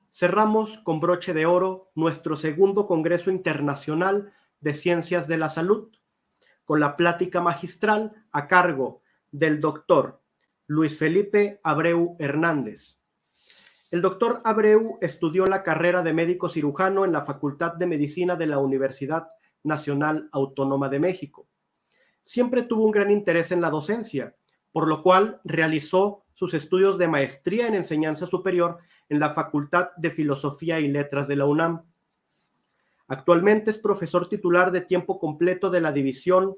cerramos con broche de oro nuestro segundo Congreso Internacional de Ciencias de la Salud, con la plática magistral a cargo del doctor Luis Felipe Abreu Hernández. El doctor Abreu estudió la carrera de médico cirujano en la Facultad de Medicina de la Universidad Nacional Autónoma de México. Siempre tuvo un gran interés en la docencia, por lo cual realizó sus estudios de maestría en enseñanza superior en la Facultad de Filosofía y Letras de la UNAM. Actualmente es profesor titular de tiempo completo de la División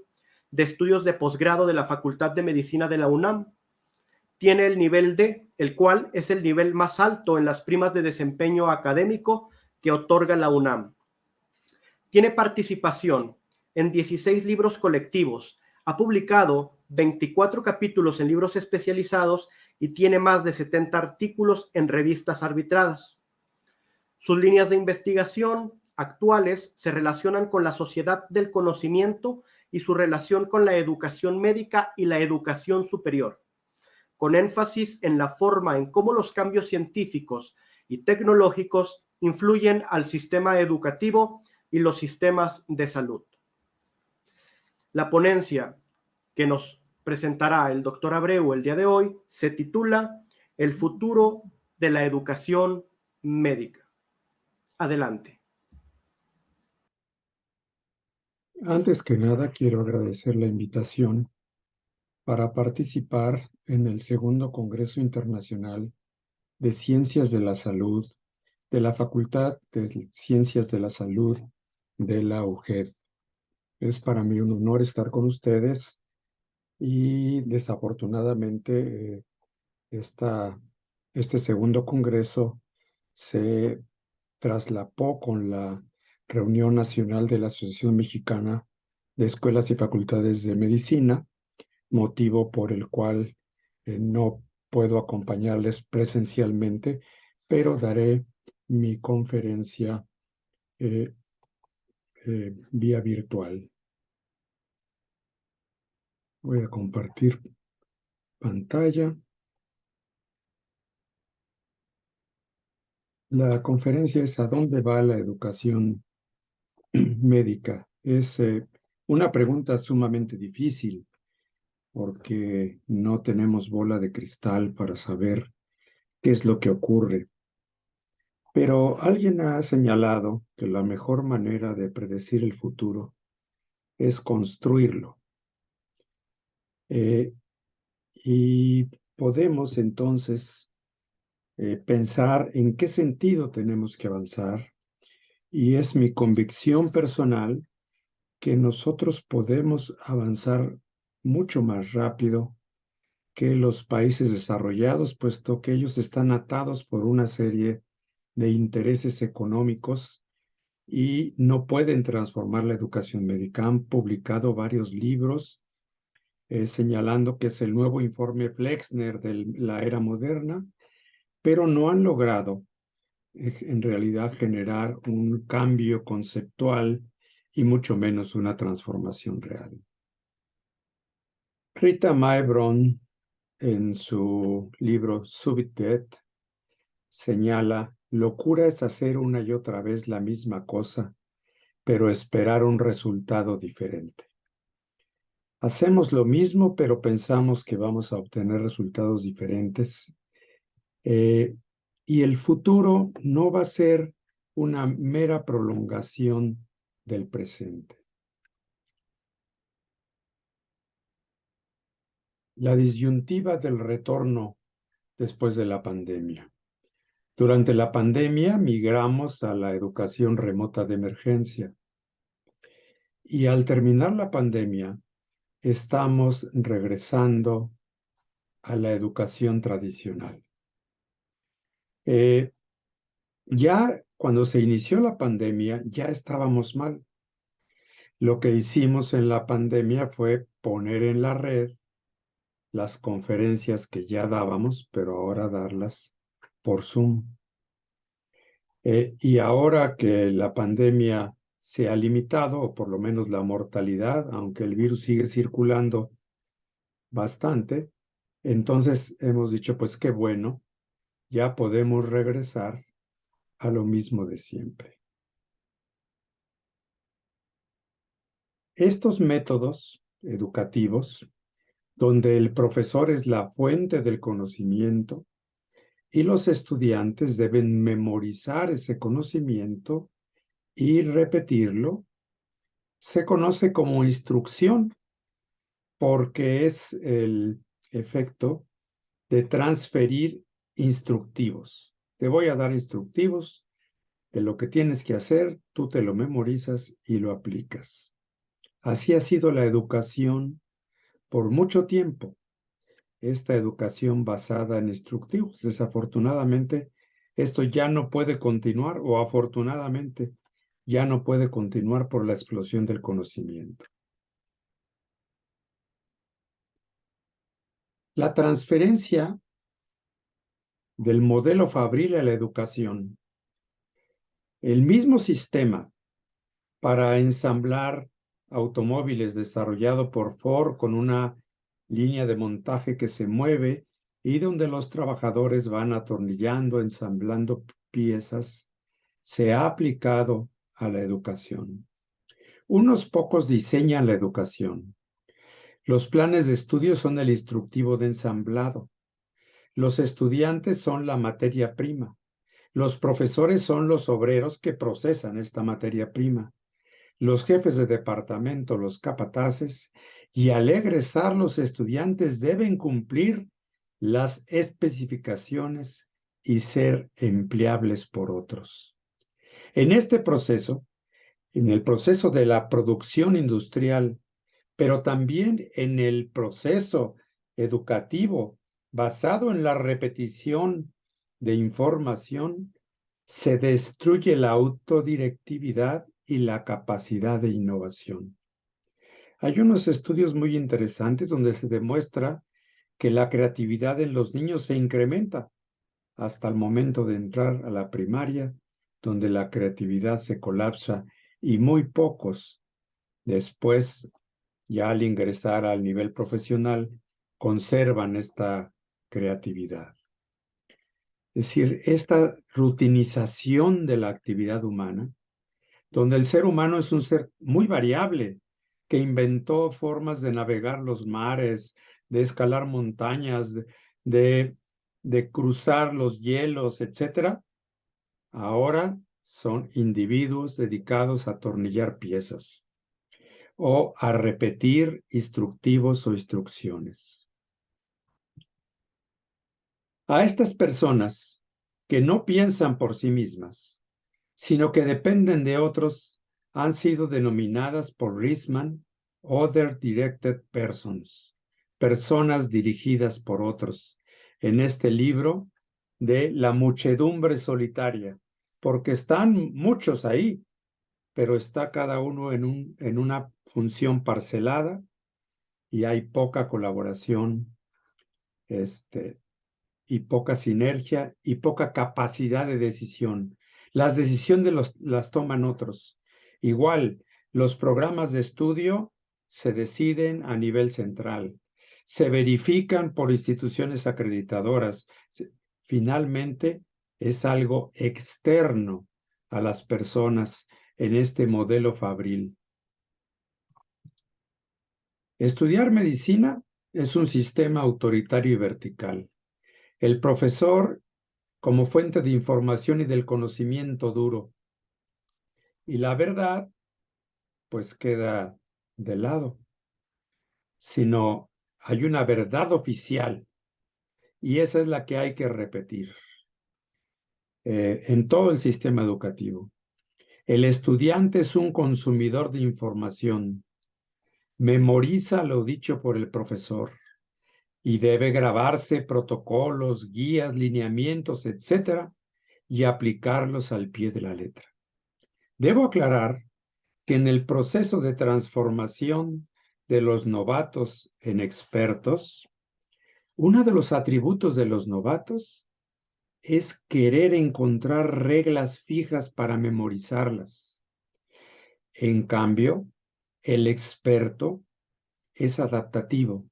de Estudios de Posgrado de la Facultad de Medicina de la UNAM. Tiene el nivel D, el cual es el nivel más alto en las primas de desempeño académico que otorga la UNAM. Tiene participación en 16 libros colectivos, ha publicado 24 capítulos en libros especializados y tiene más de 70 artículos en revistas arbitradas. Sus líneas de investigación actuales se relacionan con la sociedad del conocimiento y su relación con la educación médica y la educación superior, con énfasis en la forma en cómo los cambios científicos y tecnológicos influyen al sistema educativo y los sistemas de salud. La ponencia que nos presentará el doctor Abreu el día de hoy se titula El futuro de la educación médica. Adelante. Antes que nada, quiero agradecer la invitación para participar en el segundo Congreso Internacional de Ciencias de la Salud de la Facultad de Ciencias de la Salud de la UGED. Es para mí un honor estar con ustedes y desafortunadamente este segundo congreso se traslapó con la reunión nacional de la Asociación Mexicana de Escuelas y Facultades de Medicina, motivo por el cual no puedo acompañarles presencialmente, pero daré mi conferencia vía virtual. Voy a compartir pantalla. La conferencia es ¿A dónde va la educación médica? Es una pregunta sumamente difícil porque no tenemos bola de cristal para saber qué es lo que ocurre. Pero alguien ha señalado que la mejor manera de predecir el futuro es construirlo. Y podemos entonces pensar en qué sentido tenemos que avanzar. Y es mi convicción personal que nosotros podemos avanzar mucho más rápido que los países desarrollados, puesto que ellos están atados por una serie de intereses económicos y no pueden transformar la educación médica. Han publicado varios libros señalando que es el nuevo informe Flexner de la era moderna, pero no han logrado en realidad generar un cambio conceptual y mucho menos una transformación real. Rita Mae Brown, en su libro Subit Death, señala: locura es hacer una y otra vez la misma cosa, pero esperar un resultado diferente. Hacemos lo mismo, pero pensamos que vamos a obtener resultados diferentes. Y el futuro no va a ser una mera prolongación del presente. La disyuntiva del retorno después de la pandemia. Durante la pandemia migramos a la educación remota de emergencia y al terminar la pandemia estamos regresando a la educación tradicional. Ya cuando se inició la pandemia ya estábamos mal. Lo que hicimos en la pandemia fue poner en la red las conferencias que ya dábamos, pero ahora darlas por Zoom. Y ahora que la pandemia se ha limitado, o por lo menos la mortalidad, aunque el virus sigue circulando bastante, entonces hemos dicho, pues qué bueno, ya podemos regresar a lo mismo de siempre. Estos métodos educativos, donde el profesor es la fuente del conocimiento y los estudiantes deben memorizar ese conocimiento y repetirlo, se conoce como instrucción porque es el efecto de transferir instructivos. Te voy a dar instructivos de lo que tienes que hacer, tú te lo memorizas y lo aplicas. Así ha sido la educación por mucho tiempo, esta educación basada en instructivos. Desafortunadamente, esto ya no puede continuar o afortunadamente ya no puede continuar por la explosión del conocimiento. La transferencia del modelo Fabril a la educación. El mismo sistema para ensamblar automóviles desarrollado por Ford con una línea de montaje que se mueve y donde los trabajadores van atornillando, ensamblando piezas, se ha aplicado a la educación. Unos pocos diseñan la educación. Los planes de estudio son el instructivo de ensamblado. Los estudiantes son la materia prima. Los profesores son los obreros que procesan esta materia prima. Los jefes de departamento, los capataces, y al egresar los estudiantes deben cumplir las especificaciones y ser empleables por otros. En este proceso, en el proceso de la producción industrial, pero también en el proceso educativo basado en la repetición de información, se destruye la autodirectividad y la capacidad de innovación. Hay unos estudios muy interesantes donde se demuestra que la creatividad en los niños se incrementa hasta el momento de entrar a la primaria, donde la creatividad se colapsa y muy pocos después, ya al ingresar al nivel profesional, conservan esta creatividad. Es decir, esta rutinización de la actividad humana, donde el ser humano es un ser muy variable, que inventó formas de navegar los mares, de escalar montañas, de, de cruzar los hielos, etcétera. Ahora son individuos dedicados a atornillar piezas o a repetir instructivos o instrucciones. A estas personas que no piensan por sí mismas, sino que dependen de otros, han sido denominadas por Riesman Other Directed Persons, personas dirigidas por otros, en este libro de La muchedumbre solitaria, porque están muchos ahí, pero está cada uno en una función parcelada y hay poca colaboración, y poca sinergia y poca capacidad de decisión. Las decisiones las toman otros. Igual, los programas de estudio se deciden a nivel central, se verifican por instituciones acreditadoras. Finalmente, es algo externo a las personas en este modelo Fabril. Estudiar medicina es un sistema autoritario y vertical. El profesor como fuente de información y del conocimiento duro. Y la verdad, pues queda de lado, sino hay una verdad oficial y esa es la que hay que repetir en todo el sistema educativo. El estudiante es un consumidor de información, memoriza lo dicho por el profesor y debe grabarse protocolos, guías, lineamientos, etcétera, y aplicarlos al pie de la letra. Debo aclarar que en el proceso de transformación de los novatos en expertos, uno de los atributos de los novatos es querer encontrar reglas fijas para memorizarlas. En cambio, el experto es adaptativo.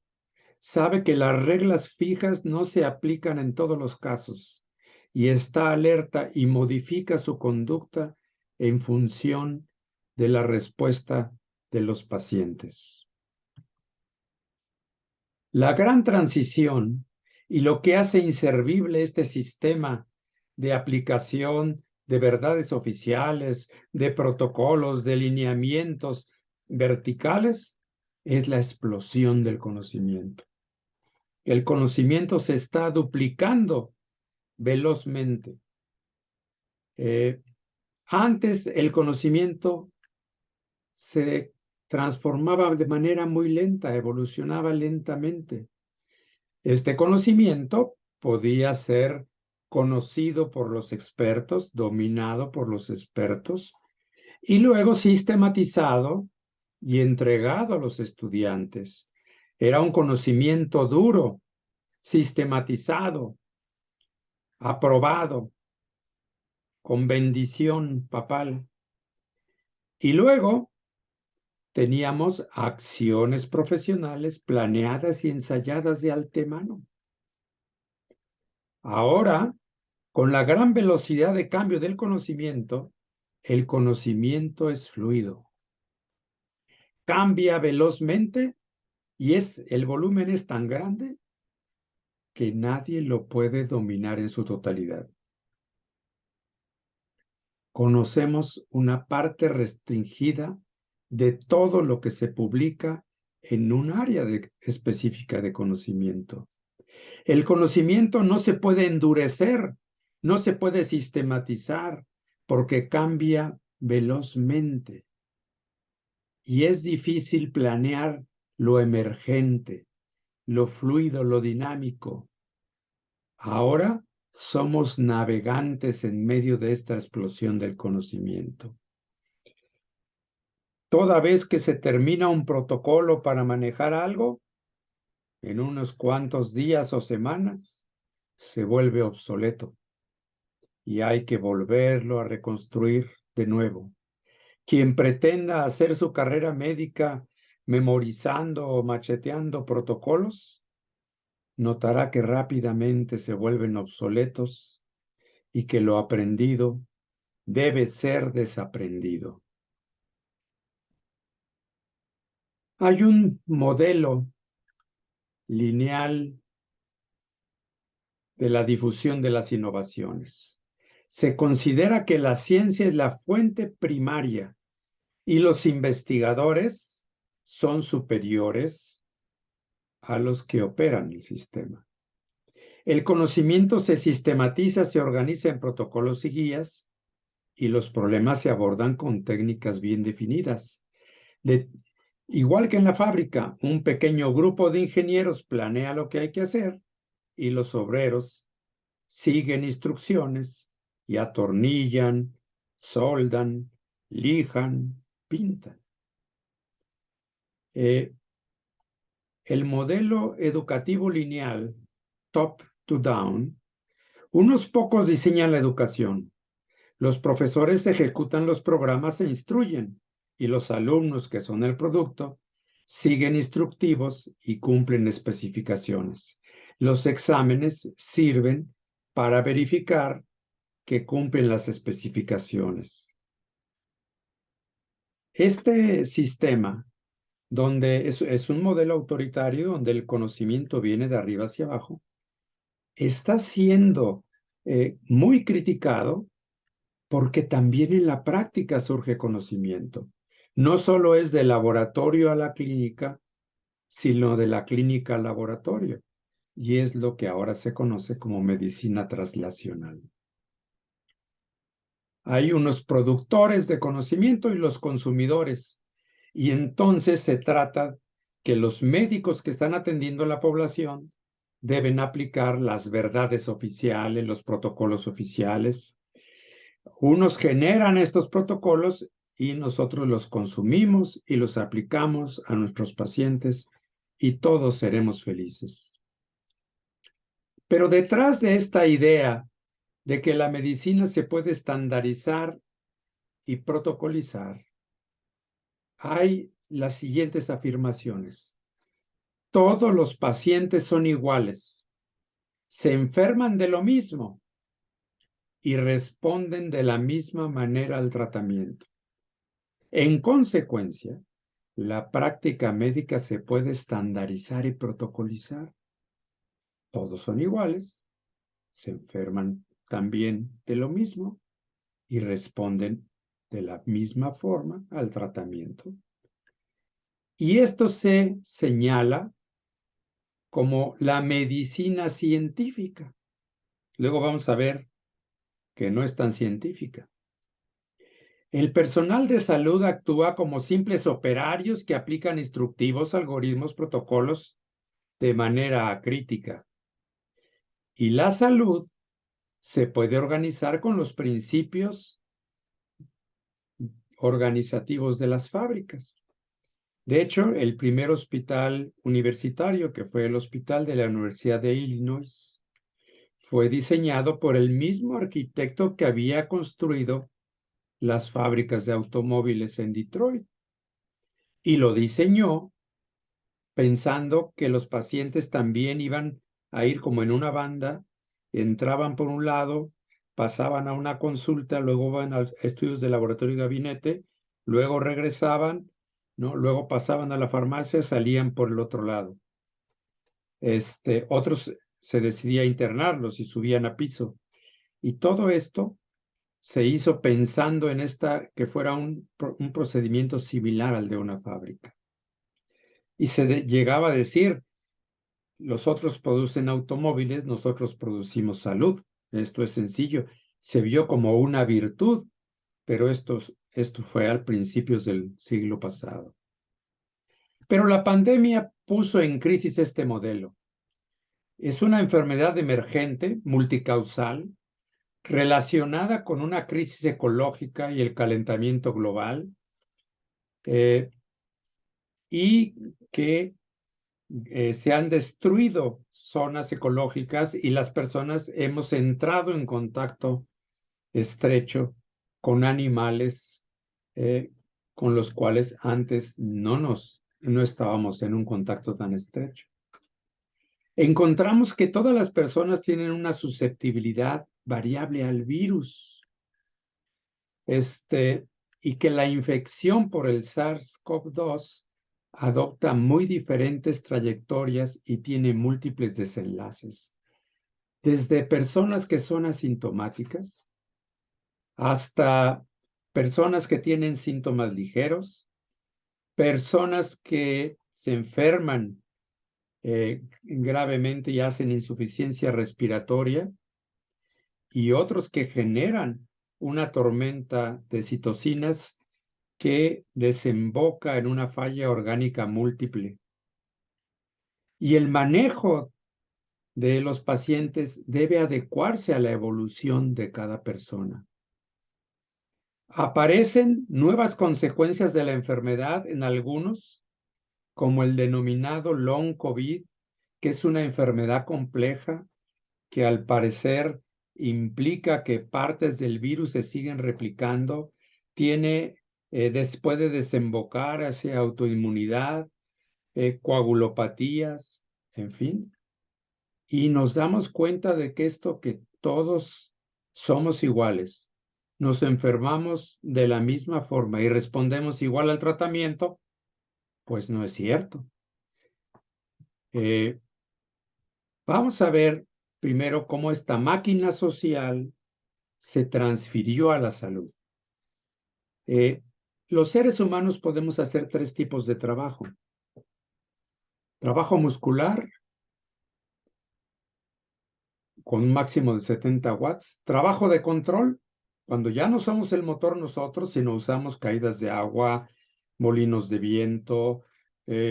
Sabe que las reglas fijas no se aplican en todos los casos y está alerta y modifica su conducta en función de la respuesta de los pacientes. La gran transición y lo que hace inservible este sistema de aplicación de verdades oficiales, de protocolos, de lineamientos verticales, es la explosión del conocimiento. El conocimiento se está duplicando velozmente. Antes el conocimiento se transformaba de manera muy lenta, evolucionaba lentamente. Este conocimiento podía ser conocido por los expertos, dominado por los expertos, y luego sistematizado y entregado a los estudiantes. Era un conocimiento duro, sistematizado, aprobado, con bendición papal. Y luego teníamos acciones profesionales planeadas y ensayadas de antemano. Ahora, con la gran velocidad de cambio del conocimiento, el conocimiento es fluido. Cambia velozmente y el volumen es tan grande que nadie lo puede dominar en su totalidad. Conocemos una parte restringida de todo lo que se publica en un área específica de conocimiento. El conocimiento no se puede endurecer, no se puede sistematizar, porque cambia velozmente. Y es difícil planear lo emergente, lo fluido, lo dinámico. Ahora somos navegantes en medio de esta explosión del conocimiento. Toda vez que se termina un protocolo para manejar algo, en unos cuantos días o semanas, se vuelve obsoleto y hay que volverlo a reconstruir de nuevo. Quien pretenda hacer su carrera médica memorizando o macheteando protocolos, notará que rápidamente se vuelven obsoletos y que lo aprendido debe ser desaprendido. Hay un modelo lineal de la difusión de las innovaciones. Se considera que la ciencia es la fuente primaria y los investigadores son superiores a los que operan el sistema. El conocimiento se sistematiza, se organiza en protocolos y guías, y los problemas se abordan con técnicas bien definidas. Igual que en la fábrica, un pequeño grupo de ingenieros planea lo que hay que hacer y los obreros siguen instrucciones y atornillan, soldan, lijan, pintan. El modelo educativo lineal, top to down, unos pocos diseñan la educación. Los profesores ejecutan los programas e instruyen, y los alumnos, que son el producto, siguen instructivos y cumplen especificaciones. Los exámenes sirven para verificar que cumplen las especificaciones. Este sistema, donde es un modelo autoritario, donde el conocimiento viene de arriba hacia abajo, está siendo muy criticado porque también en la práctica surge conocimiento. No solo es del laboratorio a la clínica, sino de la clínica al laboratorio. Y es lo que ahora se conoce como medicina translacional. Hay unos productores de conocimiento y los consumidores. Y entonces se trata que los médicos que están atendiendo a la población deben aplicar las verdades oficiales, los protocolos oficiales. Unos generan estos protocolos y nosotros los consumimos y los aplicamos a nuestros pacientes y todos seremos felices. Pero detrás de esta idea de que la medicina se puede estandarizar y protocolizar, hay las siguientes afirmaciones. Todos los pacientes son iguales, se enferman de lo mismo y responden de la misma manera al tratamiento. En consecuencia, la práctica médica se puede estandarizar y protocolizar. Todos son iguales, se enferman también de lo mismo y responden de la misma forma al tratamiento. Y esto se señala como la medicina científica. Luego vamos a ver que no es tan científica. El personal de salud actúa como simples operarios que aplican instructivos, algoritmos, protocolos de manera acrítica. Y la salud se puede organizar con los principios organizativos de las fábricas. De hecho, el primer hospital universitario, que fue el Hospital de la Universidad de Illinois, fue diseñado por el mismo arquitecto que había construido las fábricas de automóviles en Detroit. Y lo diseñó pensando que los pacientes también iban a ir como en una banda, entraban por un lado, pasaban a una consulta, luego van a estudios de laboratorio y gabinete, luego regresaban, ¿no? Luego pasaban a la farmacia, salían por el otro lado. Otros se decidía internarlos y subían a piso. Y todo esto se hizo pensando en que fuera un procedimiento similar al de una fábrica. Y llegaba a decir, los otros producen automóviles, nosotros producimos salud. Esto es sencillo. Se vio como una virtud, pero esto fue al principios del siglo pasado. Pero la pandemia puso en crisis este modelo. Es una enfermedad emergente, multicausal, relacionada con una crisis ecológica y el calentamiento global, y que se han destruido zonas ecológicas y las personas hemos entrado en contacto estrecho con animales con los cuales antes no estábamos en un contacto tan estrecho. Encontramos que todas las personas tienen una susceptibilidad variable al virus, y que la infección por el SARS-CoV-2 adopta muy diferentes trayectorias y tiene múltiples desenlaces, desde personas que son asintomáticas hasta personas que tienen síntomas ligeros, personas que se enferman gravemente y hacen insuficiencia respiratoria, y otros que generan una tormenta de citocinas que desemboca en una falla orgánica múltiple. Y el manejo de los pacientes debe adecuarse a la evolución de cada persona. Aparecen nuevas consecuencias de la enfermedad en algunos, como el denominado long COVID, que es una enfermedad compleja que al parecer implica que partes del virus se siguen replicando, puede desembocar hacia autoinmunidad, coagulopatías, en fin. Y nos damos cuenta de que que todos somos iguales, nos enfermamos de la misma forma y respondemos igual al tratamiento, pues no es cierto. Vamos a ver primero cómo esta máquina social se transfirió a la salud. Los seres humanos podemos hacer 3 tipos de trabajo. Trabajo muscular, con un máximo de 70 watts. Trabajo de control, cuando ya no somos el motor nosotros, sino usamos caídas de agua, molinos de viento,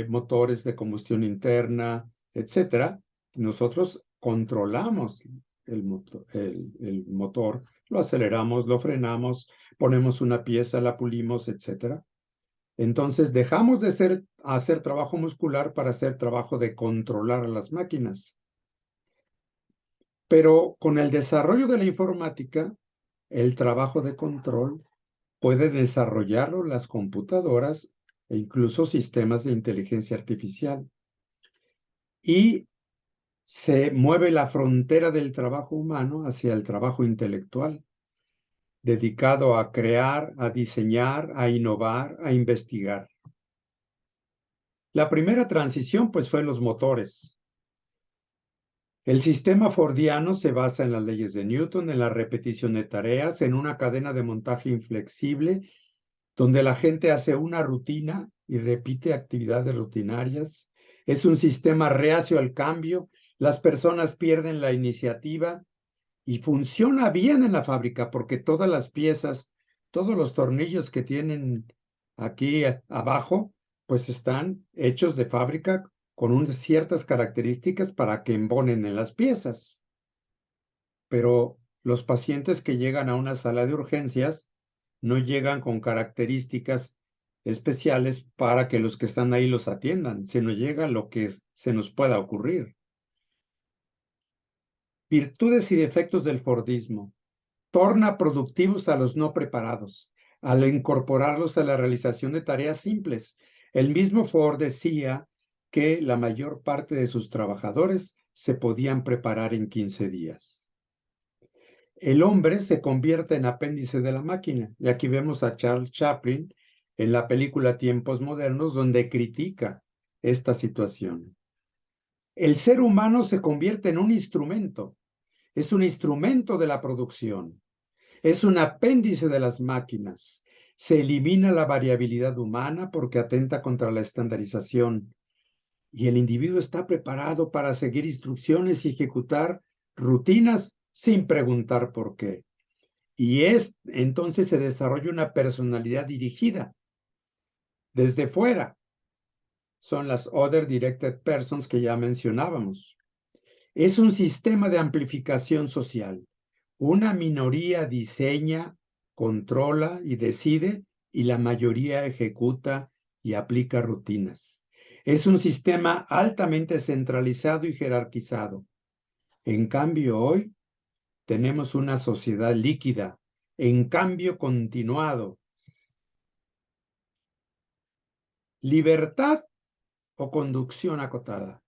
motores de combustión interna, etcétera. Nosotros controlamos el motor, lo aceleramos, lo frenamos, ponemos una pieza, la pulimos, etcétera. Entonces dejamos de hacer trabajo muscular para hacer trabajo de controlar a las máquinas. Pero con el desarrollo de la informática, el trabajo de control puede desarrollarlo las computadoras e incluso sistemas de inteligencia artificial. Y se mueve la frontera del trabajo humano hacia el trabajo intelectual. dedicado a crear, a diseñar, a innovar, a investigar. La primera transición, pues, fue en los motores. El sistema fordiano se basa en las leyes de Newton, en la repetición de tareas, en una cadena de montaje inflexible, donde la gente hace una rutina y repite actividades rutinarias. Es un sistema reacio al cambio, las personas pierden la iniciativa y funciona bien en la fábrica porque todas las piezas, todos los tornillos que tienen aquí abajo, pues están hechos de fábrica con ciertas características para que embonen en las piezas. Pero los pacientes que llegan a una sala de urgencias no llegan con características especiales para que los que están ahí los atiendan, sino llega lo que se nos pueda ocurrir. Virtudes y defectos del Fordismo. Torna productivos a los no preparados, al incorporarlos a la realización de tareas simples. El mismo Ford decía que la mayor parte de sus trabajadores se podían preparar en 15 días. El hombre se convierte en apéndice de la máquina. Y aquí vemos a Charles Chaplin en la película Tiempos Modernos, donde critica esta situación. El ser humano se convierte en un instrumento. Es un instrumento de la producción. Es un apéndice de las máquinas. Se elimina la variabilidad humana porque atenta contra la estandarización. Y el individuo está preparado para seguir instrucciones y ejecutar rutinas sin preguntar por qué. Y entonces se desarrolla una personalidad dirigida desde fuera. Son las Other Directed Persons que ya mencionábamos. Es un sistema de amplificación social. Una minoría diseña, controla y decide, y la mayoría ejecuta y aplica rutinas. Es un sistema altamente centralizado y jerarquizado. En cambio, hoy tenemos una sociedad líquida, en cambio continuado. Libertad o conducción acotada.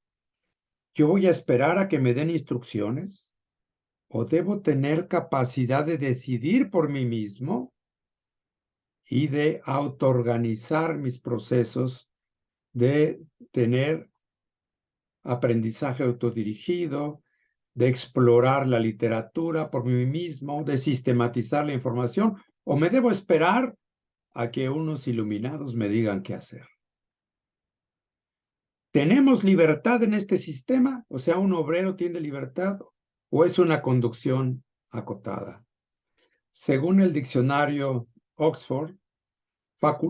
¿Yo voy a esperar a que me den instrucciones? ¿O debo tener capacidad de decidir por mí mismo y de autoorganizar mis procesos, de tener aprendizaje autodirigido, de explorar la literatura por mí mismo, de sistematizar la información? ¿O me debo esperar a que unos iluminados me digan qué hacer? ¿Tenemos libertad en este sistema? O sea, ¿un obrero tiene libertad o es una conducción acotada? Según el diccionario Oxford,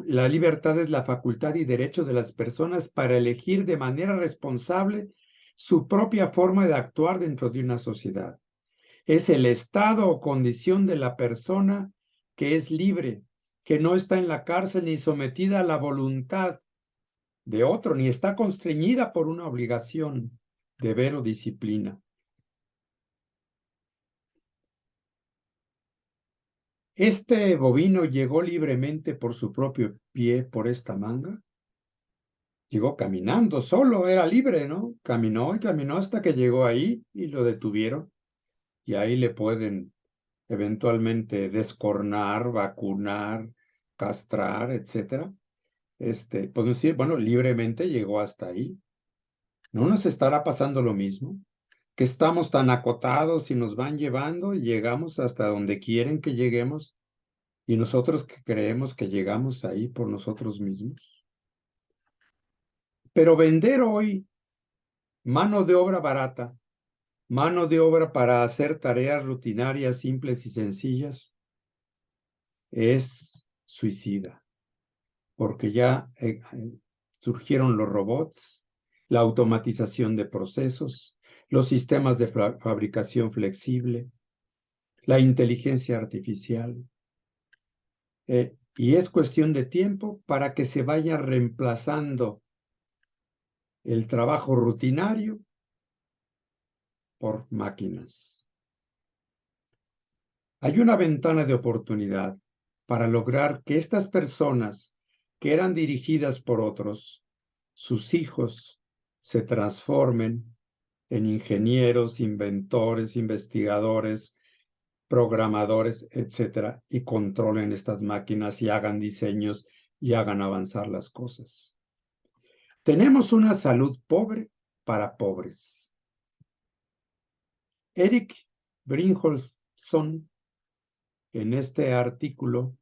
la libertad es la facultad y derecho de las personas para elegir de manera responsable su propia forma de actuar dentro de una sociedad. Es el estado o condición de la persona que es libre, que no está en la cárcel ni sometida a la voluntad de otro, ni está constreñida por una obligación, deber o disciplina. ¿Este bovino llegó libremente por su propio pie por esta manga? Llegó caminando, solo, era libre, ¿no? Caminó y caminó hasta que llegó ahí y lo detuvieron. Y ahí le pueden eventualmente descornar, vacunar, castrar, etcétera. Podemos decir, bueno, libremente llegó hasta ahí. ¿No nos estará pasando lo mismo? Que estamos tan acotados y nos van llevando y llegamos hasta donde quieren que lleguemos y nosotros que creemos que llegamos ahí por nosotros mismos. Pero vender hoy mano de obra barata, mano de obra para hacer tareas rutinarias simples y sencillas, es suicida, porque ya surgieron los robots, la automatización de procesos, los sistemas de fabricación flexible, la inteligencia artificial. Y es cuestión de tiempo para que se vaya reemplazando el trabajo rutinario por máquinas. Hay una ventana de oportunidad para lograr que estas personas que eran dirigidas por otros, sus hijos, se transformen en ingenieros, inventores, investigadores, programadores, etcétera, y controlen estas máquinas y hagan diseños y hagan avanzar las cosas. Tenemos una salud pobre para pobres. Eric Brynjolfsson, en este artículo,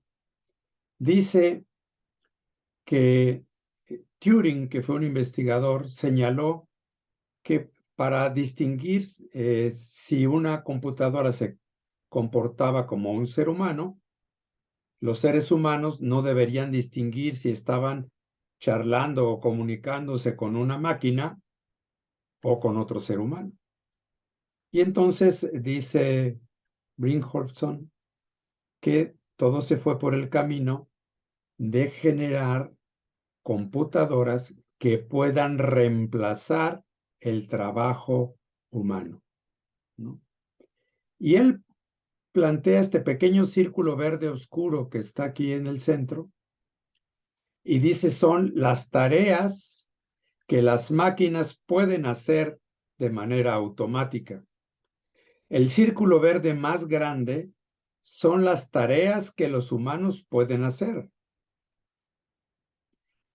dice que Turing, que fue un investigador, señaló que para distinguir si una computadora se comportaba como un ser humano, los seres humanos no deberían distinguir si estaban charlando o comunicándose con una máquina o con otro ser humano. Y entonces dice Brynjolfsson que todo se fue por el camino de generar computadoras que puedan reemplazar el trabajo humano, ¿no? Y él plantea este pequeño círculo verde oscuro que está aquí en el centro y dice son las tareas que las máquinas pueden hacer de manera automática. El círculo verde más grande son las tareas que los humanos pueden hacer,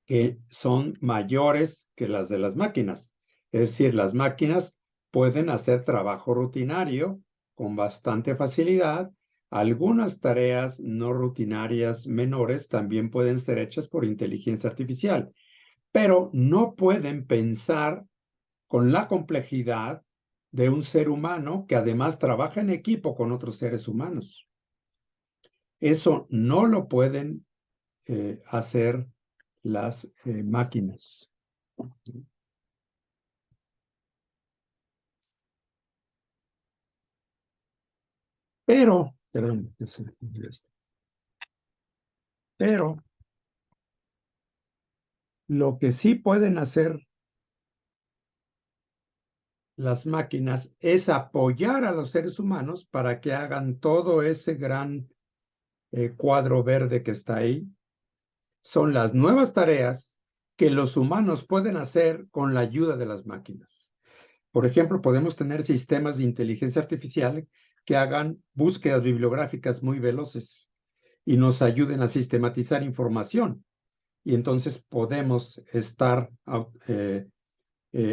que son mayores que las de las máquinas. Es decir, las máquinas pueden hacer trabajo rutinario con bastante facilidad. Algunas tareas no rutinarias menores también pueden ser hechas por inteligencia artificial, pero no pueden pensar con la complejidad de un ser humano que además trabaja en equipo con otros seres humanos. Eso no lo pueden hacer las máquinas. Pero, perdón, pero lo que sí pueden hacer las máquinas es apoyar a los seres humanos para que hagan todo ese gran cuadro verde que está ahí. Son las nuevas tareas que los humanos pueden hacer con la ayuda de las máquinas. Por ejemplo, podemos tener sistemas de inteligencia artificial que hagan búsquedas bibliográficas muy veloces y nos ayuden a sistematizar información. Y entonces podemos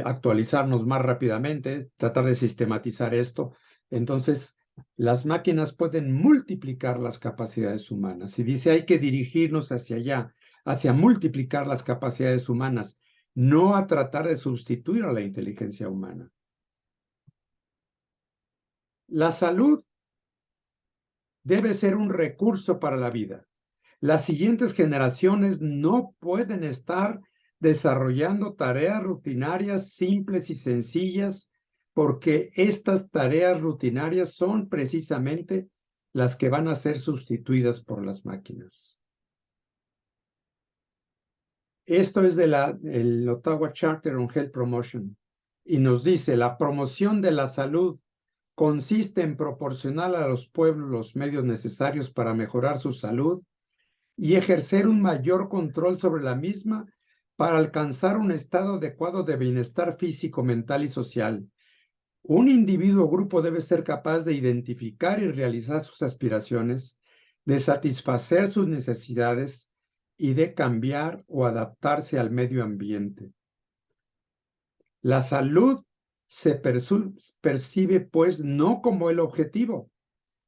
actualizarnos más rápidamente, tratar de sistematizar esto. Entonces, las máquinas pueden multiplicar las capacidades humanas. Y dice, hay que dirigirnos hacia allá, hacia multiplicar las capacidades humanas, no a tratar de sustituir a la inteligencia humana. La salud debe ser un recurso para la vida. Las siguientes generaciones no pueden estar desarrollando tareas rutinarias simples y sencillas porque estas tareas rutinarias son precisamente las que van a ser sustituidas por las máquinas. Esto es del Ottawa Charter on Health Promotion y nos dice, la promoción de la salud consiste en proporcionar a los pueblos los medios necesarios para mejorar su salud y ejercer un mayor control sobre la misma para alcanzar un estado adecuado de bienestar físico, mental y social. Un individuo o grupo debe ser capaz de identificar y realizar sus aspiraciones, de satisfacer sus necesidades y de cambiar o adaptarse al medio ambiente. La salud se percibe, pues, no como el objetivo,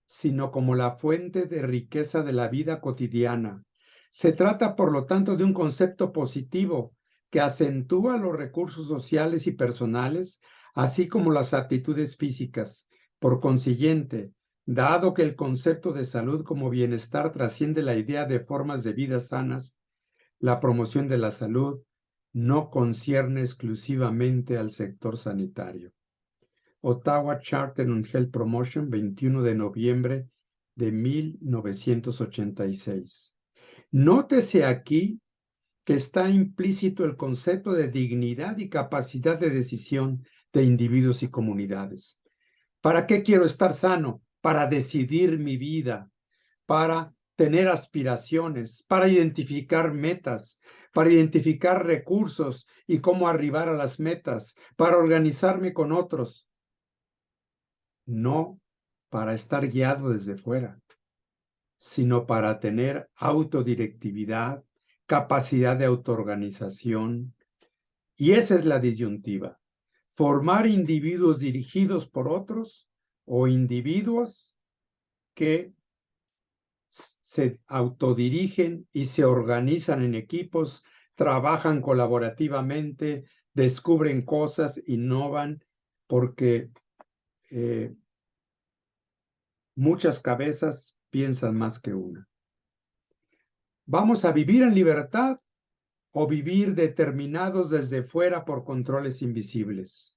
sino como la fuente de riqueza de la vida cotidiana. Se trata, por lo tanto, de un concepto positivo que acentúa los recursos sociales y personales, así como las aptitudes físicas. Por consiguiente, dado que el concepto de salud como bienestar trasciende la idea de formas de vida sanas, la promoción de la salud no concierne exclusivamente al sector sanitario. Ottawa Charter on Health Promotion, 21 de noviembre de 1986. Nótese aquí que está implícito el concepto de dignidad y capacidad de decisión de individuos y comunidades. ¿Para qué quiero estar sano? Para decidir mi vida, para tener aspiraciones, para identificar metas, para identificar recursos y cómo arribar a las metas, para organizarme con otros. No para estar guiado desde fuera, sino para tener autodirectividad, capacidad de autoorganización. Y esa es la disyuntiva. Formar individuos dirigidos por otros o individuos que se autodirigen y se organizan en equipos, trabajan colaborativamente, descubren cosas, innovan, porque muchas cabezas piensan más que una. ¿Vamos a vivir en libertad o vivir determinados desde fuera por controles invisibles?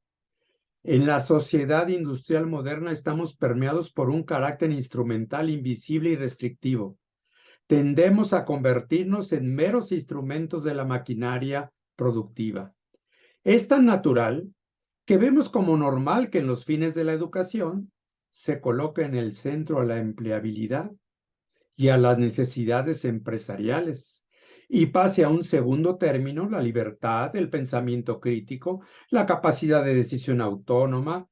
En la sociedad industrial moderna estamos permeados por un carácter instrumental, invisible y restrictivo. Tendemos a convertirnos en meros instrumentos de la maquinaria productiva. Es tan natural que vemos como normal que en los fines de la educación se coloque en el centro a la empleabilidad y a las necesidades empresariales, y pase a un segundo término la libertad, el pensamiento crítico, la capacidad de decisión autónoma,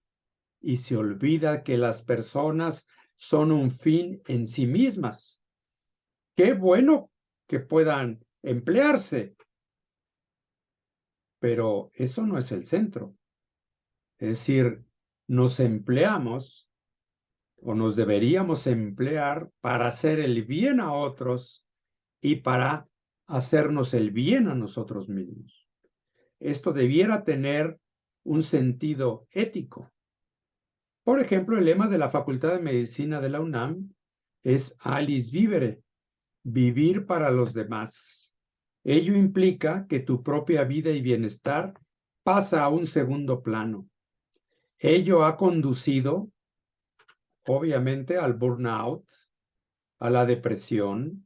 y se olvida que las personas son un fin en sí mismas. Qué bueno que puedan emplearse, pero eso no es el centro. Es decir, nos empleamos o nos deberíamos emplear para hacer el bien a otros y para hacernos el bien a nosotros mismos. Esto debiera tener un sentido ético. Por ejemplo, el lema de la Facultad de Medicina de la UNAM es Alice Vivere, vivir para los demás. Ello implica que tu propia vida y bienestar pasa a un segundo plano. Ello ha conducido, obviamente, al burnout, a la depresión.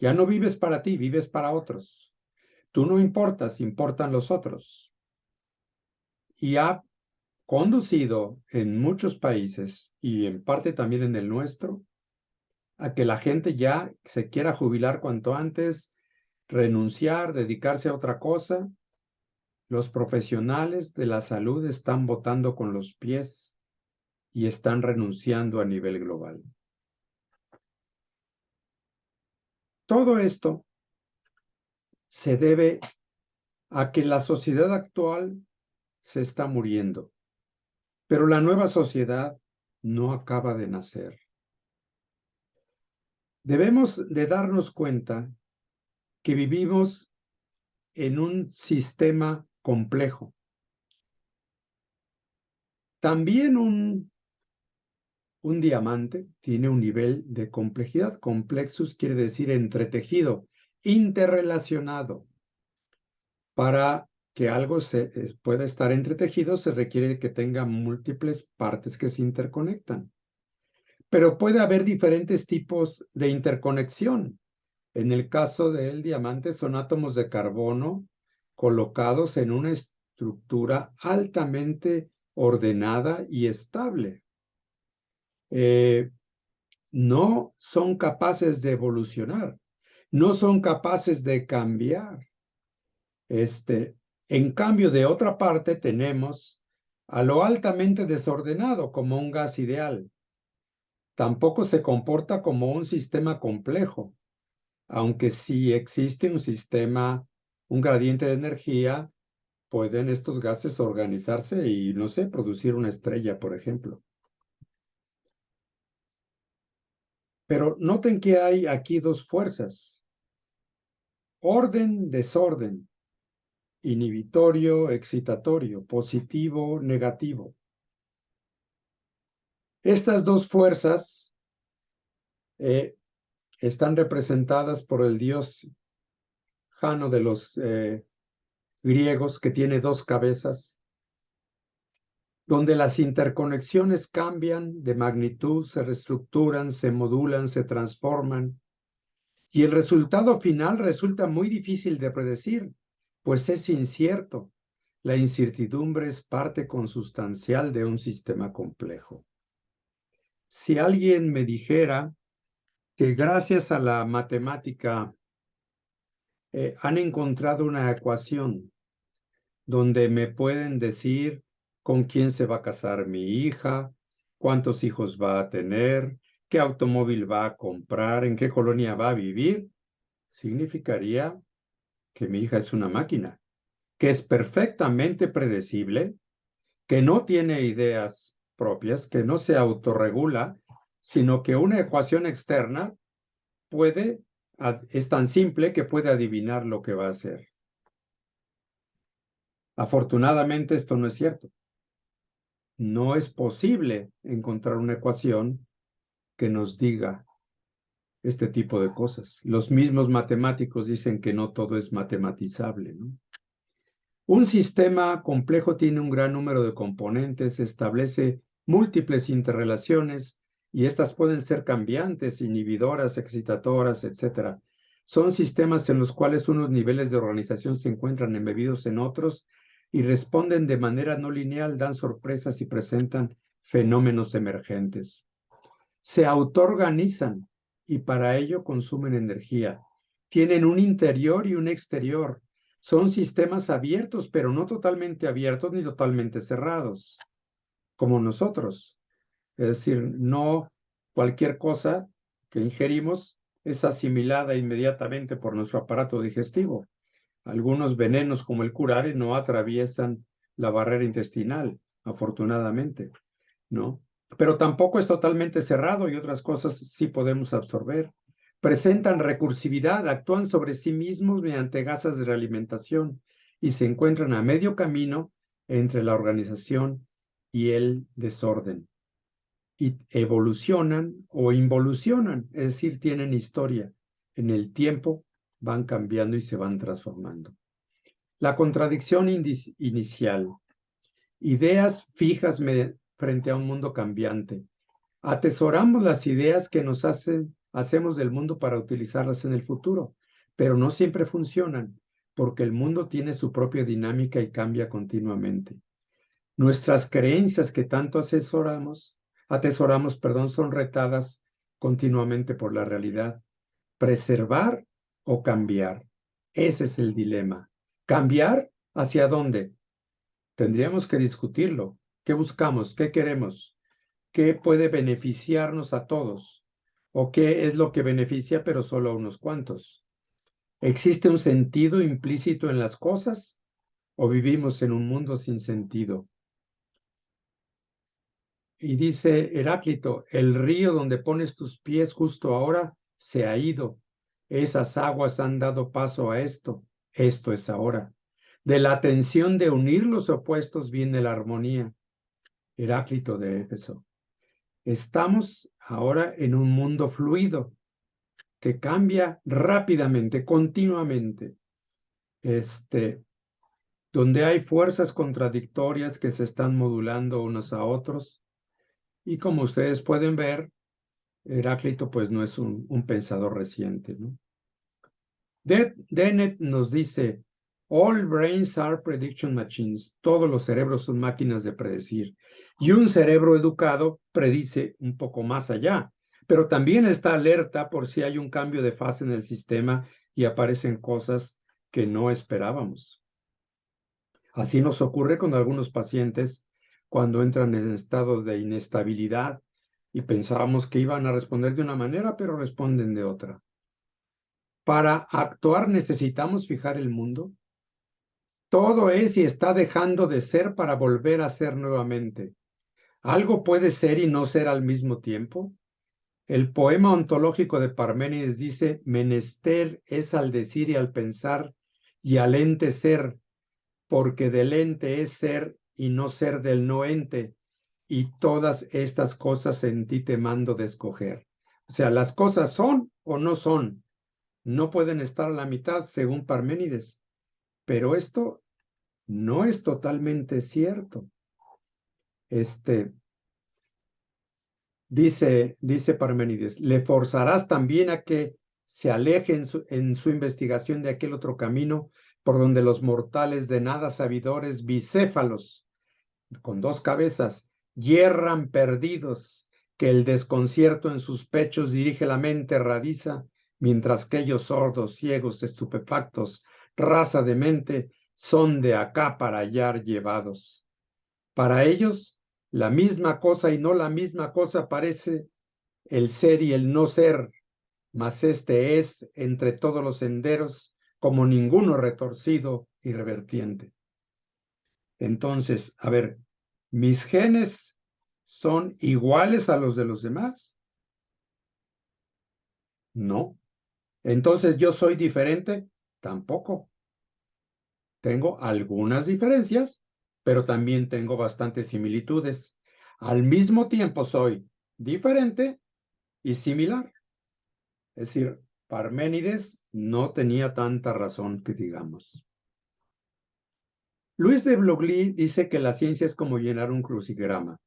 Ya no vives para ti, vives para otros. Tú no importas, importan los otros. Y ha conducido en muchos países, y en parte también en el nuestro, a que la gente ya se quiera jubilar cuanto antes, renunciar, dedicarse a otra cosa. Los profesionales de la salud están votando con los pies y están renunciando a nivel global. Todo esto se debe a que la sociedad actual se está muriendo, pero la nueva sociedad no acaba de nacer. Debemos de darnos cuenta que vivimos en un sistema complejo. También un diamante tiene un nivel de complejidad. Complexus quiere decir entretejido, interrelacionado. Para que algo pueda estar entretejido se requiere que tenga múltiples partes que se interconectan. Pero puede haber diferentes tipos de interconexión. En el caso del diamante son átomos de carbono colocados en una estructura altamente ordenada y estable. No son capaces de evolucionar, no son capaces de cambiar. En cambio, de otra parte, tenemos a lo altamente desordenado como un gas ideal. Tampoco se comporta como un sistema complejo, aunque si existe un sistema, un gradiente de energía, pueden estos gases organizarse y, no sé, producir una estrella, por ejemplo. Pero noten que hay aquí dos fuerzas: orden, desorden, inhibitorio, excitatorio, positivo, negativo. Estas dos fuerzas están representadas por el dios Jano de los griegos, que tiene dos cabezas, donde las interconexiones cambian de magnitud, se reestructuran, se modulan, se transforman, y el resultado final resulta muy difícil de predecir, pues es incierto. La incertidumbre es parte consustancial de un sistema complejo. Si alguien me dijera que gracias a la matemática han encontrado una ecuación donde me pueden decir con quién se va a casar mi hija, cuántos hijos va a tener, qué automóvil va a comprar, en qué colonia va a vivir, significaría que mi hija es una máquina, que es perfectamente predecible, que no tiene ideas propias, que no se autorregula, sino que una ecuación externa es tan simple que puede adivinar lo que va a hacer. Afortunadamente esto no es cierto. No es posible encontrar una ecuación que nos diga este tipo de cosas. Los mismos matemáticos dicen que no todo es matematizable, ¿no? Un sistema complejo tiene un gran número de componentes, establece múltiples interrelaciones y estas pueden ser cambiantes, inhibidoras, excitadoras, etc. Son sistemas en los cuales unos niveles de organización se encuentran embebidos en otros y responden de manera no lineal, dan sorpresas y presentan fenómenos emergentes. Se autoorganizan y para ello consumen energía. Tienen un interior y un exterior. Son sistemas abiertos, pero no totalmente abiertos ni totalmente cerrados, como nosotros. Es decir, no cualquier cosa que ingerimos es asimilada inmediatamente por nuestro aparato digestivo. Algunos venenos, como el curare, no atraviesan la barrera intestinal, afortunadamente, ¿no? Pero tampoco es totalmente cerrado y otras cosas sí podemos absorber. Presentan recursividad, actúan sobre sí mismos mediante gasas de realimentación y se encuentran a medio camino entre la organización y el desorden. Y evolucionan o involucionan, es decir, tienen historia. En el tiempo van cambiando y se van transformando. La contradicción inicial. Ideas fijas frente a un mundo cambiante. Atesoramos las ideas que hacemos del mundo para utilizarlas en el futuro, pero no siempre funcionan, porque el mundo tiene su propia dinámica y cambia continuamente. Nuestras creencias que tanto atesoramos, son retadas continuamente por la realidad. Preservar o cambiar. Ese es el dilema. ¿Cambiar hacia dónde? Tendríamos que discutirlo. ¿Qué buscamos? ¿Qué queremos? ¿Qué puede beneficiarnos a todos? ¿O qué es lo que beneficia pero solo a unos cuantos? ¿Existe un sentido implícito en las cosas o vivimos en un mundo sin sentido? Y dice Heráclito, el río donde pones tus pies justo ahora se ha ido. Esas aguas han dado paso a esto. Esto es ahora. De la tensión de unir los opuestos viene la armonía. Heráclito de Éfeso. Estamos ahora en un mundo fluido que cambia rápidamente, continuamente, donde hay fuerzas contradictorias que se están modulando unos a otros. Y como ustedes pueden ver, Heráclito pues no es un pensador reciente, ¿no? Dennett nos dice, all brains are prediction machines. Todos los cerebros son máquinas de predecir. Y un cerebro educado predice un poco más allá, pero también está alerta por si hay un cambio de fase en el sistema y aparecen cosas que no esperábamos. Así nos ocurre con algunos pacientes cuando entran en estado de inestabilidad y pensábamos que iban a responder de una manera, pero responden de otra. Para actuar necesitamos fijar el mundo. Todo es y está dejando de ser para volver a ser nuevamente. ¿Algo puede ser y no ser al mismo tiempo? El poema ontológico de Parménides dice, menester es al decir y al pensar y al ente ser, porque del ente es ser y no ser del no ente, y todas estas cosas en ti te mando de escoger. O sea, las cosas son o no son. No pueden estar a la mitad, según Parménides, pero esto no es totalmente cierto. Dice Parménides, le forzarás también a que se aleje en su investigación de aquel otro camino por donde los mortales de nada sabidores bicéfalos, con dos cabezas, yerran perdidos, que el desconcierto en sus pechos dirige la mente erradiza, mientras que ellos sordos, ciegos, estupefactos, raza de mente, son de acá para allá llevados. Para ellos, La misma cosa y no la misma cosa parece el ser y el no ser, mas este es entre todos los senderos como ninguno retorcido y revertiente. Entonces, a ver, ¿mis genes son iguales a los de los demás? No. Entonces, ¿yo soy diferente? Tampoco. Tengo algunas diferencias, pero también tengo bastantes similitudes. Al mismo tiempo soy diferente y similar. Es decir, Parménides no tenía tanta razón que digamos. Luis de Broglie dice que la ciencia es como llenar un crucigrama.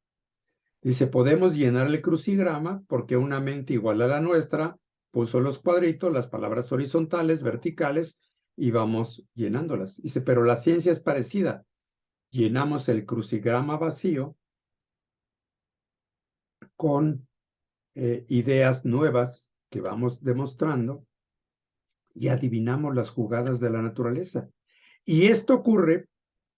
Dice, podemos llenar el crucigrama porque una mente igual a la nuestra puso los cuadritos, las palabras horizontales, verticales, y vamos llenándolas. Dice, pero la ciencia es parecida. Llenamos el crucigrama vacío con ideas nuevas que vamos demostrando y adivinamos las jugadas de la naturaleza. Y esto ocurre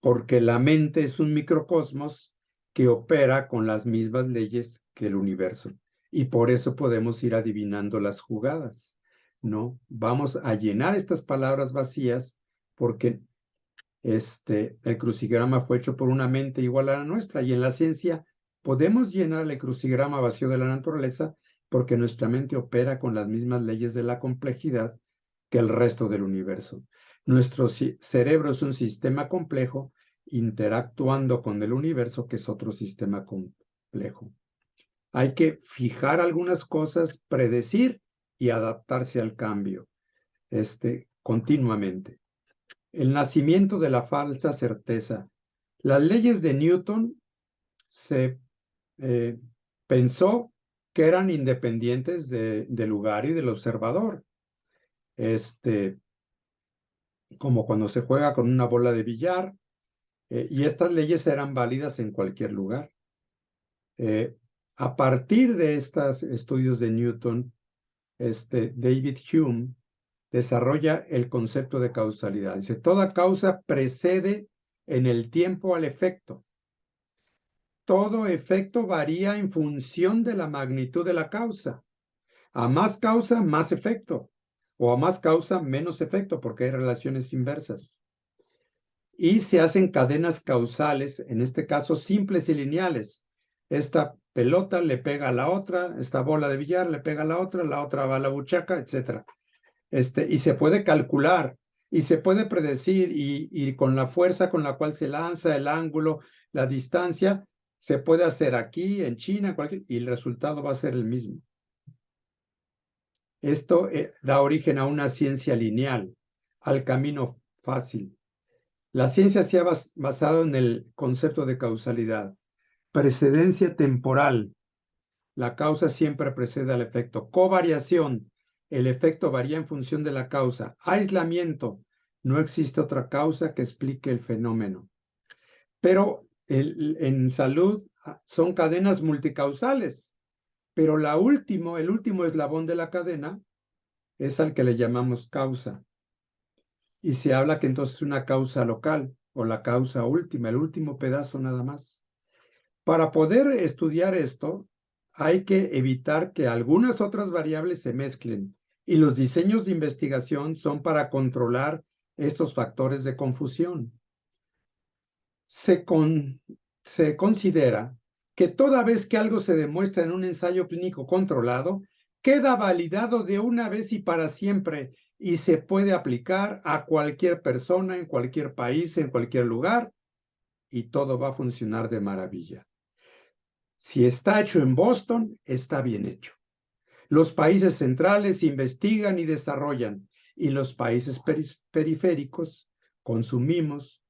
porque la mente es un microcosmos que opera con las mismas leyes que el universo. Y por eso podemos ir adivinando las jugadas, ¿no? Vamos a llenar estas palabras vacías porque el crucigrama fue hecho por una mente igual a la nuestra. Y en la ciencia podemos llenar el crucigrama vacío de la naturaleza porque nuestra mente opera con las mismas leyes de la complejidad que el resto del universo. Nuestro cerebro es un sistema complejo interactuando con el universo, que es otro sistema complejo. Hay que fijar algunas cosas, predecir y adaptarse al cambio, continuamente. El nacimiento de la falsa certeza. Las leyes de Newton se pensó que eran independientes del lugar y del observador. Como cuando se juega con una bola de billar, y estas leyes eran válidas en cualquier lugar. A partir de estos estudios de Newton, David Hume desarrolla el concepto de causalidad. Dice, toda causa precede en el tiempo al efecto. Todo efecto varía en función de la magnitud de la causa. A más causa, más efecto. O a más causa, menos efecto, porque hay relaciones inversas. Y se hacen cadenas causales, en este caso simples y lineales. Esta pelota le pega a la otra, esta bola de billar le pega a la otra va a la buchaca, etc. Y se puede calcular y se puede predecir y con la fuerza con la cual se lanza, el ángulo, la distancia, se puede hacer aquí, en China, y el resultado va a ser el mismo. Esto da origen a una ciencia lineal, al camino fácil. La ciencia se ha basado en el concepto de causalidad. Precedencia temporal. La causa siempre precede al efecto. Covariación. El efecto varía en función de la causa. Aislamiento. No existe otra causa que explique el fenómeno. Pero en salud son cadenas multicausales. Pero el último eslabón de la cadena es al que le llamamos causa. Y se habla que entonces es una causa local o la causa última, el último pedazo nada más. Para poder estudiar esto, hay que evitar que algunas otras variables se mezclen y los diseños de investigación son para controlar estos factores de confusión. Se considera que toda vez que algo se demuestra en un ensayo clínico controlado, queda validado de una vez y para siempre y se puede aplicar a cualquier persona, en cualquier país, en cualquier lugar, y todo va a funcionar de maravilla. Si está hecho en Boston, está bien hecho. Los países centrales investigan y desarrollan, y los países periféricos consumimos,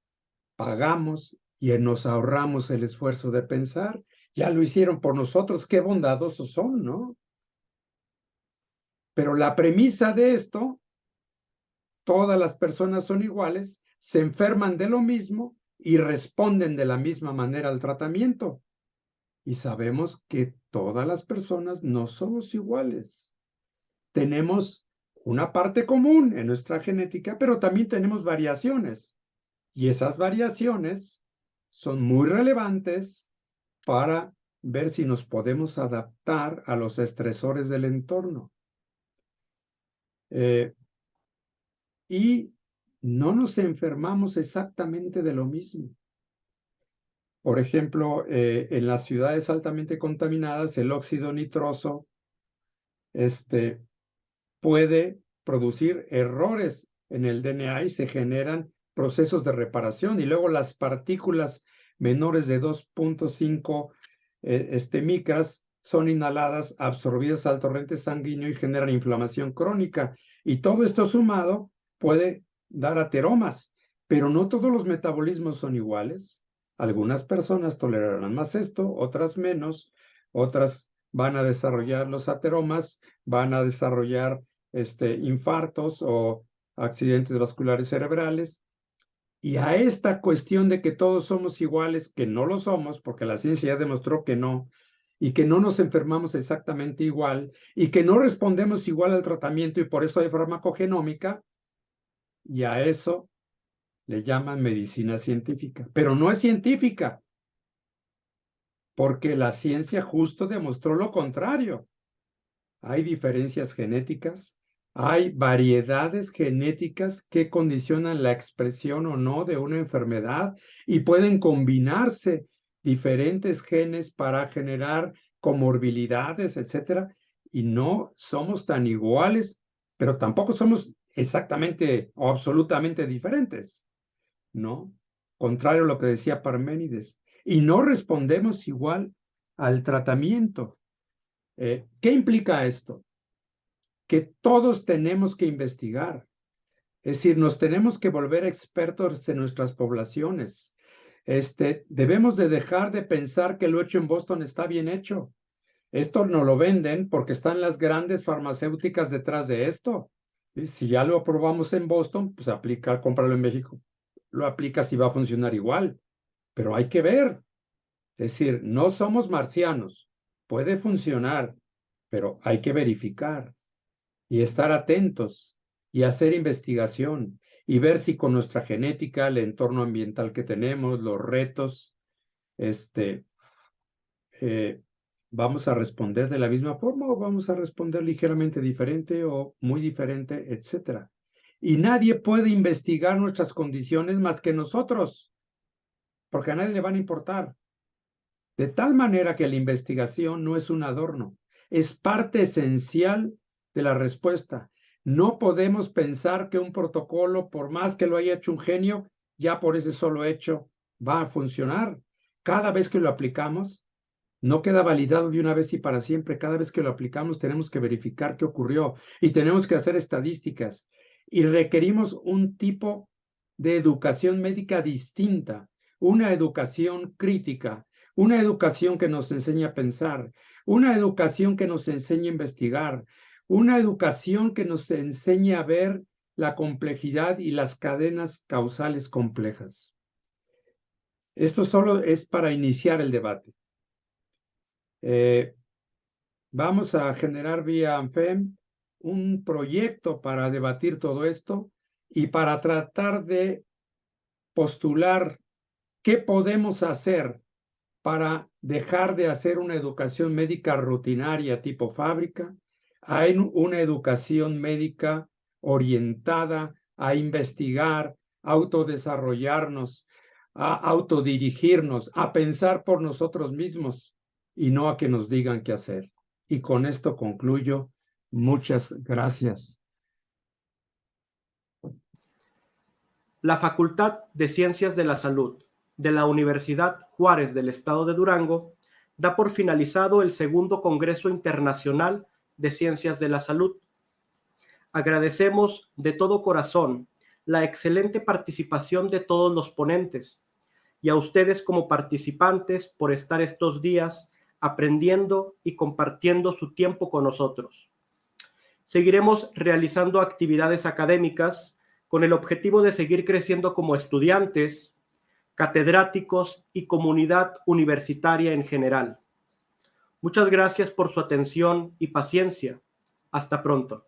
pagamos y nos ahorramos el esfuerzo de pensar. Ya lo hicieron por nosotros, qué bondadosos son, ¿no? Pero la premisa de esto, todas las personas son iguales, se enferman de lo mismo y responden de la misma manera al tratamiento. Y sabemos que todas las personas no somos iguales. Tenemos una parte común en nuestra genética, pero también tenemos variaciones. Y esas variaciones son muy relevantes para ver si nos podemos adaptar a los estresores del entorno. Y no nos enfermamos exactamente de lo mismo. Por ejemplo, en las ciudades altamente contaminadas, el óxido nitroso puede producir errores en el DNA y se generan procesos de reparación. Y luego las partículas menores de 2.5 micras son inhaladas, absorbidas al torrente sanguíneo y generan inflamación crónica. Y todo esto sumado puede dar ateromas, pero no todos los metabolismos son iguales. Algunas personas tolerarán más esto, otras menos, otras van a desarrollar los ateromas, van a desarrollar infartos o accidentes vasculares cerebrales. Y a esta cuestión de que todos somos iguales, que no lo somos, porque la ciencia ya demostró que no, y que no nos enfermamos exactamente igual, y que no respondemos igual al tratamiento, y por eso hay farmacogenómica, y a eso le llaman medicina científica. Pero no es científica, porque la ciencia justo demostró lo contrario. Hay diferencias genéticas, hay variedades genéticas que condicionan la expresión o no de una enfermedad y pueden combinarse diferentes genes para generar comorbilidades, etcétera, y no somos tan iguales, pero tampoco somos exactamente o absolutamente diferentes, ¿no? Contrario a lo que decía Parménides, y no respondemos igual al tratamiento. ¿Qué implica esto? Que todos tenemos que investigar, es decir, nos tenemos que volver expertos en nuestras poblaciones. Debemos de dejar de pensar que lo hecho en Boston está bien hecho. Esto no lo venden porque están las grandes farmacéuticas detrás de esto. Y si ya lo aprobamos en Boston, pues comprarlo en México. Lo aplicas y va a funcionar igual. Pero hay que ver. Es decir, no somos marcianos. Puede funcionar, pero hay que verificar y estar atentos y hacer investigación y ver si con nuestra genética, el entorno ambiental que tenemos, los retos, vamos a responder de la misma forma o vamos a responder ligeramente diferente o muy diferente, etcétera. Y nadie puede investigar nuestras condiciones más que nosotros, porque a nadie le van a importar. De tal manera que la investigación no es un adorno, es parte esencial de la respuesta. No podemos pensar que un protocolo, por más que lo haya hecho un genio, ya por ese solo hecho va a funcionar. Cada vez que lo aplicamos, no queda validado de una vez y para siempre. Cada vez que lo aplicamos tenemos que verificar qué ocurrió y tenemos que hacer estadísticas y requerimos un tipo de educación médica distinta, una educación crítica, una educación que nos enseñe a pensar, una educación que nos enseñe a investigar, una educación que nos enseñe a ver la complejidad y las cadenas causales complejas. Esto solo es para iniciar el debate. Vamos a generar vía ANFEM un proyecto para debatir todo esto y para tratar de postular qué podemos hacer para dejar de hacer una educación médica rutinaria tipo fábrica a una educación médica orientada a investigar, a autodesarrollarnos, a autodirigirnos, a pensar por nosotros mismos y no a que nos digan qué hacer. Y con esto concluyo. Muchas gracias. La Facultad de Ciencias de la Salud de la Universidad Juárez del Estado de Durango da por finalizado el segundo Congreso Internacional de Ciencias de la Salud. Agradecemos de todo corazón la excelente participación de todos los ponentes y a ustedes como participantes por estar estos días aprendiendo y compartiendo su tiempo con nosotros. Seguiremos realizando actividades académicas con el objetivo de seguir creciendo como estudiantes, catedráticos y comunidad universitaria en general. Muchas gracias por su atención y paciencia. Hasta pronto.